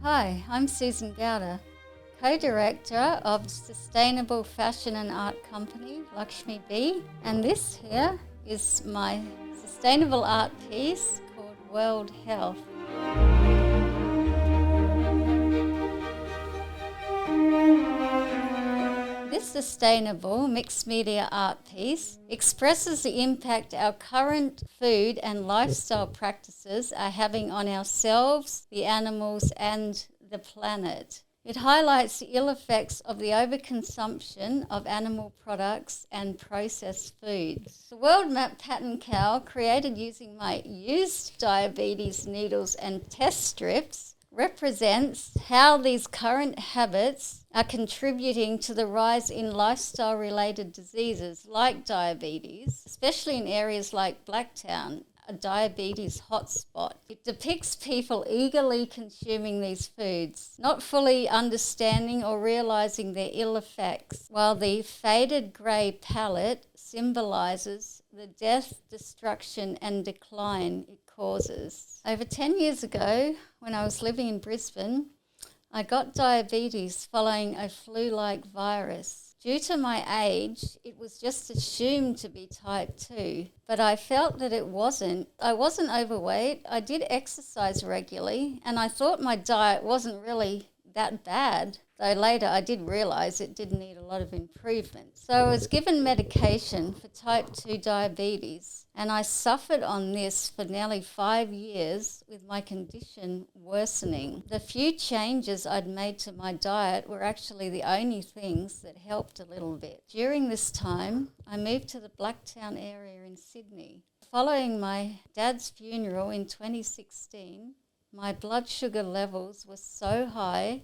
Hi, I'm Susan Gowda, co-director of sustainable fashion and art company Lakshmi and this here is my sustainable art piece called World Health. This sustainable mixed media art piece expresses the impact our current food and lifestyle practices are having on ourselves, the animals and the planet. It highlights the ill effects of the overconsumption of animal products and processed foods. The world map pattern cowl, created using my used diabetes needles and test strips, represents how these current habits are contributing to the rise in lifestyle-related diseases like diabetes, especially in areas like Blacktown, a diabetes hotspot. It depicts people eagerly consuming these foods, not fully understanding or realising their ill effects, while the faded grey palette symbolises the death, destruction and decline it causes. Over 10 years ago, when I was living in Brisbane, I got diabetes following a flu-like virus. Due to my age, it was just assumed to be type 2, but I felt that it wasn't. I wasn't overweight, I did exercise regularly, and I thought my diet wasn't really that bad, though later I did realise it did need a lot of improvement. So I was given medication for type 2 diabetes, and I suffered on this for nearly 5 years with my condition worsening. The few changes I'd made to my diet were actually the only things that helped a little bit. During this time, I moved to the Blacktown area in Sydney. Following my dad's funeral in 2016, my blood sugar levels were so high,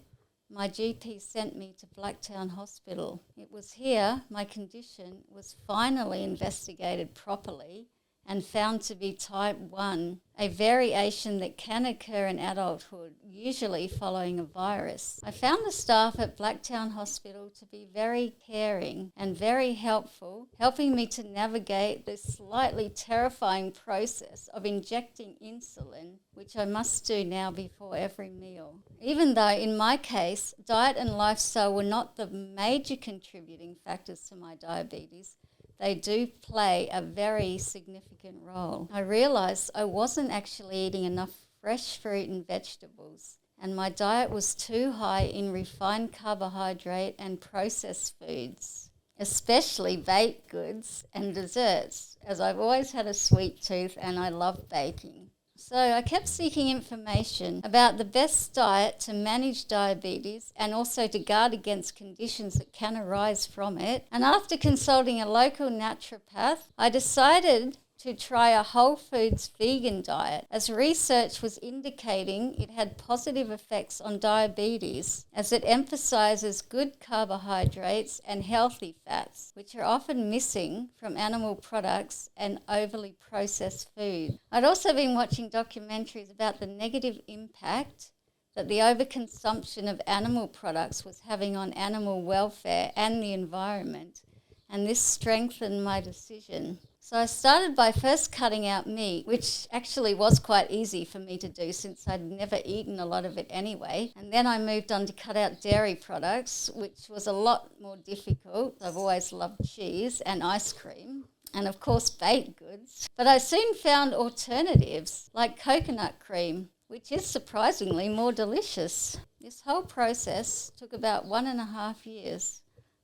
my GP sent me to Blacktown Hospital. It was here my condition was finally investigated properly and found to be type 1, a variation that can occur in adulthood, usually following a virus. I found the staff at Blacktown Hospital to be very caring and very helpful, helping me to navigate this slightly terrifying process of injecting insulin, which I must do now before every meal. Even though in my case, diet and lifestyle were not the major contributing factors to my diabetes, they do play a very significant role. I realised I wasn't actually eating enough fresh fruit and vegetables, and my diet was too high in refined carbohydrate and processed foods, especially baked goods and desserts, as I've always had a sweet tooth and I love baking. So I kept seeking information about the best diet to manage diabetes and also to guard against conditions that can arise from it. And after consulting a local naturopath, I decided to try a whole foods vegan diet, as research was indicating it had positive effects on diabetes, as it emphasises good carbohydrates and healthy fats, which are often missing from animal products and overly processed food. I'd also been watching documentaries about the negative impact that the overconsumption of animal products was having on animal welfare and the environment, and this strengthened my decision. So I started by first cutting out meat, which actually was quite easy for me to do since I'd never eaten a lot of it anyway. And then I moved on to cut out dairy products, which was a lot more difficult. I've always loved cheese and ice cream, and of course baked goods. But I soon found alternatives like coconut cream, which is surprisingly more delicious. This whole process took about 1.5 years.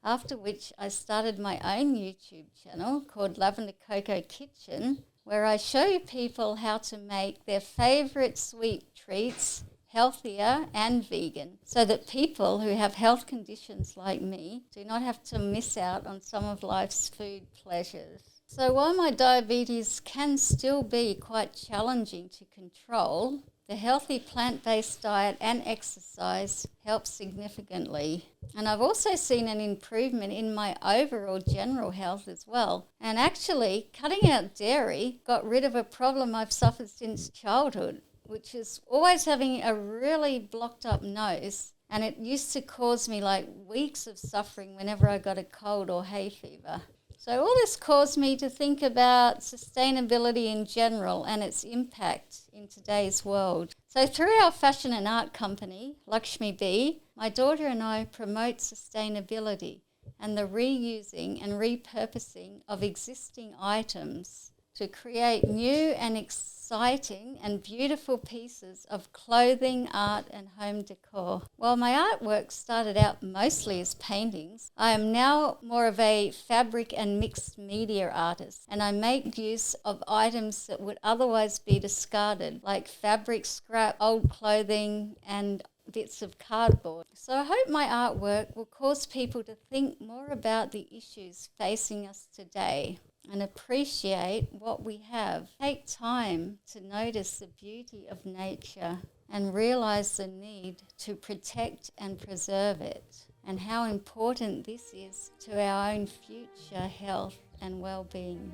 After which I started my own YouTube channel called Lavender Cocoa Kitchen, where I show people how to make their favourite sweet treats healthier and vegan, so that people who have health conditions like me do not have to miss out on some of life's food pleasures. So while my diabetes can still be quite challenging to control, the healthy plant-based diet and exercise helps significantly. And I've also seen an improvement in my overall general health as well. And actually, cutting out dairy got rid of a problem I've suffered since childhood, which is always having a really blocked up nose. And it used to cause me like weeks of suffering whenever I got a cold or hay fever. So all this caused me to think about sustainability in general and its impact in today's world. So through our fashion and art company, Lakshmi B, my daughter and I promote sustainability and the reusing and repurposing of existing items to create new and exciting and beautiful pieces of clothing, art and home decor. While my artwork started out mostly as paintings, I am now more of a fabric and mixed media artist, and I make use of items that would otherwise be discarded, like fabric scrap, old clothing and bits of cardboard. So I hope my artwork will cause people to think more about the issues facing us today and appreciate what we have. Take time to notice the beauty of nature and realize the need to protect and preserve it, and how important this is to our own future health and well-being.